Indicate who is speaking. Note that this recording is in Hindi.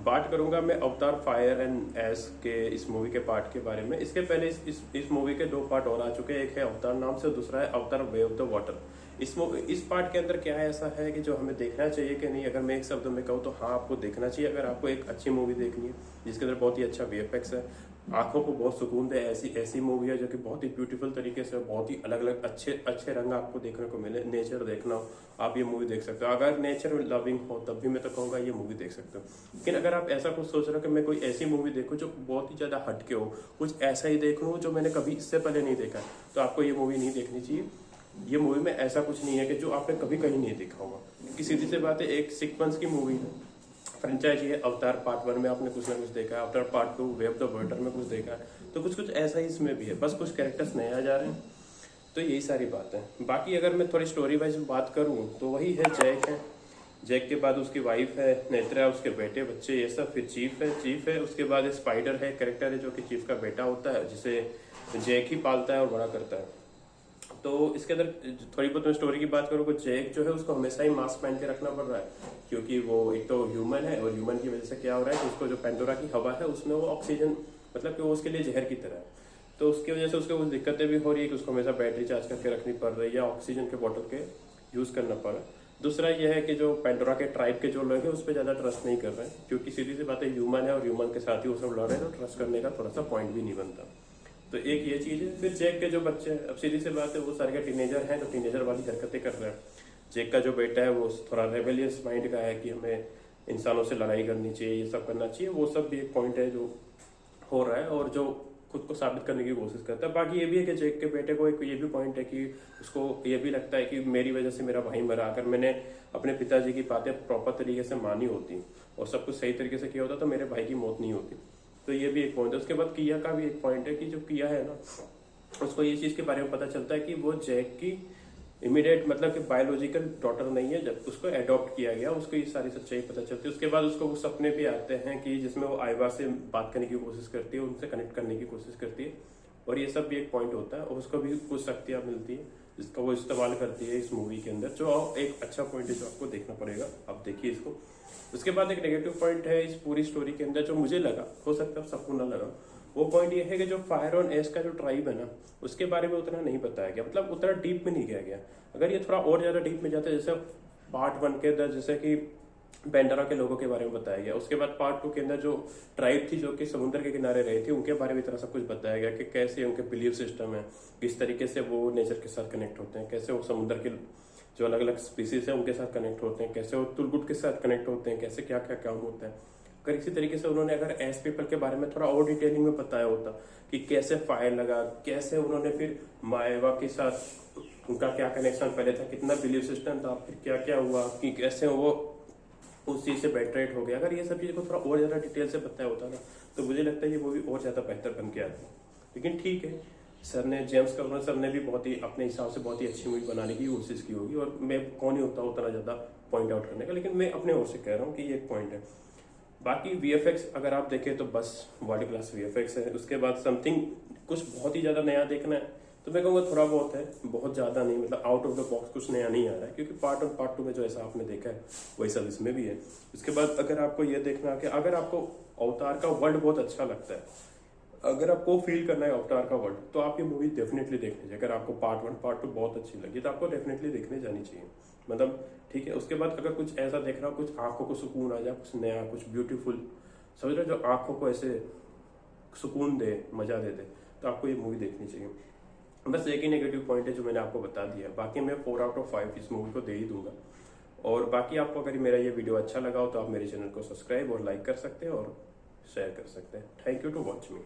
Speaker 1: बात करूंगा मैं अवतार फायर एंड एस के इस मूवी के पार्ट के बारे में। इसके पहले इस मूवी के दो पार्ट और आ चुके हैं, एक है अवतार नाम से, दूसरा है अवतार वे ऑफ द वाटर। इस पार्ट के अंदर क्या है ऐसा है कि जो हमें देखना चाहिए कि नहीं, अगर मैं एक शब्द में कहूँ तो हाँ, आपको देखना चाहिए। अगर आपको एक अच्छी मूवी देखनी है जिसके अंदर बहुत ही अच्छा वीएफएक्स है, आंखों को बहुत सुकून दे, ऐसी मूवी है जो कि बहुत ही ब्यूटीफुल तरीके से, बहुत ही अलग अलग अच्छे अच्छे रंग आपको देखने को मिले, नेचर देखना हो, आप ये मूवी देख सकते हो। अगर नेचर लविंग हो तब भी मैं तो कहूँगा ये मूवी देख सकते हो। लेकिन अगर आप ऐसा कुछ सोच रहे हो कि मैं कोई ऐसी मूवी देखूं जो बहुत ही ज्यादा हटके हो, कुछ ऐसा ही देख लूं जो मैंने कभी इससे पहले नहीं देखा, तो आपको ये मूवी नहीं देखनी चाहिए। ये मूवी में ऐसा कुछ नहीं है कि जो आपने कभी कहीं नहीं देखा होगा, क्योंकि सीधी सी बात है, एक सीक्वेंस की मूवी है, फ्रेंचाइजी है। अवतार पार्ट 1 में आपने कुछ ना कुछ देखा है, अवतार part 2 way of the water में कुछ देखा है, तो कुछ कुछ ऐसा ही इसमें भी है, बस कुछ कैरेक्टर्स नए आ जा रहे हैं। तो यही सारी बात है। बाकी अगर मैं थोड़ी स्टोरी वाइज बात करूँ तो वही है, जैक है, जैक के बाद उसकी वाइफ है नेत्रा, उसके बेटे बच्चे ये सब, फिर चीफ है, उसके बाद स्पाइडर है, कैरेक्टर है जो कि चीफ का बेटा होता है, जिसे जैक ही पालता है और बड़ा करता है। तो इसके अंदर थोड़ी बहुत मैं स्टोरी की बात करूँ तो जैक जो है उसको हमेशा ही मास्क पहन के रखना पड़ रहा है, क्योंकि वो एक तो ह्यूमन है, और ह्यूमन की वजह से क्या हो रहा है कि उसको जो पेंडोरा की हवा है उसमें वो ऑक्सीजन, मतलब कि वो उसके लिए जहर की तरह है। तो उसकी वजह से उसको कुछ दिक्कतें भी हो रही है कि उसको हमेशा बैटरी चार्ज करके रखनी पड़ रही है या ऑक्सीजन के बॉटल के यूज करना पड़ रहा है। दूसरा यह है कि जो पेंडोरा के ट्राइब के जो लोग हैं उस पर ज्यादा ट्रस्ट नहीं कर रहे हैं, क्योंकि सीधी सी बात है, ह्यूमन है और ह्यूमन के साथ ही वो सब लड़ रहे हैं, तो ट्रस्ट करने का थोड़ा सा पॉइंट भी नहीं बनता। तो एक ये चीज है। फिर जैक के जो बच्चे हैं, अब सीधी सी बात है, वो सारे के टीनेजर हैं, तो टीनेजर वाली हरकतें कर रहे हैं। जैक का जो बेटा है वो थोड़ा रेबेलियस माइंड का है कि हमें इंसानों से लड़ाई करनी चाहिए, ये सब करना चाहिए, वो सब भी एक पॉइंट है जो हो रहा है, और जो खुद को साबित करने की कोशिश करता है। बाकी ये भी है कि जैक के बेटे को एक ये भी पॉइंट है कि उसको ये भी लगता है कि मेरी वजह से मेरा भाई मरा, अगर मैंने अपने पिताजी की बातें प्रॉपर तरीके से मानी होती और सब कुछ सही तरीके से किया होता तो मेरे भाई की मौत नहीं होती। तो ये भी एक पॉइंट है। उसके बाद किया का भी एक पॉइंट है कि जो किया है ना, उसको ये चीज के बारे में पता चलता है कि वो जैक की इमीडिएट, मतलब कि बायोलॉजिकल डॉटर नहीं है, जब उसको अडॉप्ट किया गया, उसको ये सारी सच्चाई पता चलती है। उसके बाद उसको वो सपने भी आते हैं कि जिसमें वो आइवा से बात करने की कोशिश करती है, उनसे कनेक्ट करने की कोशिश करती है, और ये सब भी एक पॉइंट होता है। और उसको भी कुछ शक्तियां मिलती है जिसका वो इस्तेमाल करती है इस मूवी के अंदर, जो एक अच्छा पॉइंट है जो आपको देखना पड़ेगा। आप देखिए इसको। उसके बाद एक नेगेटिव पॉइंट है इस पूरी स्टोरी के अंदर जो मुझे लगा, हो सकता है सबको ना लगा, वो पॉइंट ये है कि जो फायर ऑन एस का जो ट्राइब है ना, उसके बारे में उतना नहीं बताया गया, मतलब उतना डीप में नहीं गया गया। अगर ये थोड़ा और ज्यादा डीप में जाता है, जैसे पार्ट 1 के अंदर जैसे कि पेंडोरा के लोगों के बारे में बताया गया, उसके बाद पार्ट 2 के अंदर जो ट्राइब थी जो कि समुद्र के किनारे रही थी, उनके बारे में इतना सब कुछ बताया गया कि कैसे उनके बिलीफ सिस्टम है, किस तरीके से वो नेचर के साथ कनेक्ट होते हैं, कैसे वो समुद्र के जो अलग अलग स्पीसीज है उनके साथ कनेक्ट होते हैं, कैसे वो तुलगुट के साथ कनेक्ट होते हैं, कैसे क्या क्या काम होता है। अगर इसी तरीके से उन्होंने अगर एस पीपल के बारे में थोड़ा और डिटेलिंग में बताया होता कि कैसे फायर लगा, कैसे उन्होंने फिर माएवा के साथ उनका क्या कनेक्शन पहले था, कितना बिलीफ सिस्टम था, फिर क्या क्या हुआ, कि कैसे वो उस चीज से बेटरेट हो गया, अगर ये सब चीज को थोड़ा और ज्यादा डिटेल से बताया होता ना, तो मुझे लगता है ये मूवी और ज्यादा बेहतर बन के आती। लेकिन ठीक है, सर ने, जेम्स कैमरन सर ने भी बहुत ही अपने हिसाब से बहुत ही अच्छी मूवी बनाने की कोशिश की होगी, और मैं कौन ही होता उतना ज्यादा पॉइंट आउट करने का, लेकिन मैं अपने ओर से कह रहा हूँ कि ये एक पॉइंट है। बाकी वीएफएक्स अगर आप देखें तो बस वर्ल्ड क्लास वीएफएक्स है। उसके बाद समथिंग कुछ बहुत ही ज्यादा नया देखना है तो मैं कहूँगा थोड़ा बहुत है, बहुत ज्यादा नहीं, मतलब आउट ऑफ द बॉक्स कुछ नया नहीं आ रहा है, क्योंकि पार्ट 1 पार्ट 2 में जो ऐसा आपने देखा है वही सब इसमें भी है। उसके बाद अगर आपको ये देखना है कि अगर आपको अवतार का वर्ल्ड बहुत अच्छा लगता है, अगर आपको फील करना है अवतार का वर्ल्ड, तो आप ये मूवी डेफिनेटली देखनी चाहिए। अगर आपको पार्ट 1 पार्ट 2 बहुत अच्छी लगी तो आपको डेफिनेटली देखने जानी चाहिए, मतलब ठीक है। उसके बाद अगर कुछ ऐसा देखना हो, कुछ आंखों को सुकून आ जाए, कुछ नया, कुछ ब्यूटीफुल, समझ रहे हो, जो आंखों को ऐसे सुकून दे, मजा दे दे, तो आपको ये मूवी देखनी चाहिए। बस एक ही नेगेटिव पॉइंट है जो मैंने आपको बता दिया, बाकी मैं 4 आउट ऑफ 5 इस मूवी को दे ही दूंगा। और बाकी आपको अगर मेरा ये वीडियो अच्छा लगा हो तो आप मेरे चैनल को सब्सक्राइब और लाइक कर सकते हैं और शेयर कर सकते हैं। Thank you to watch me.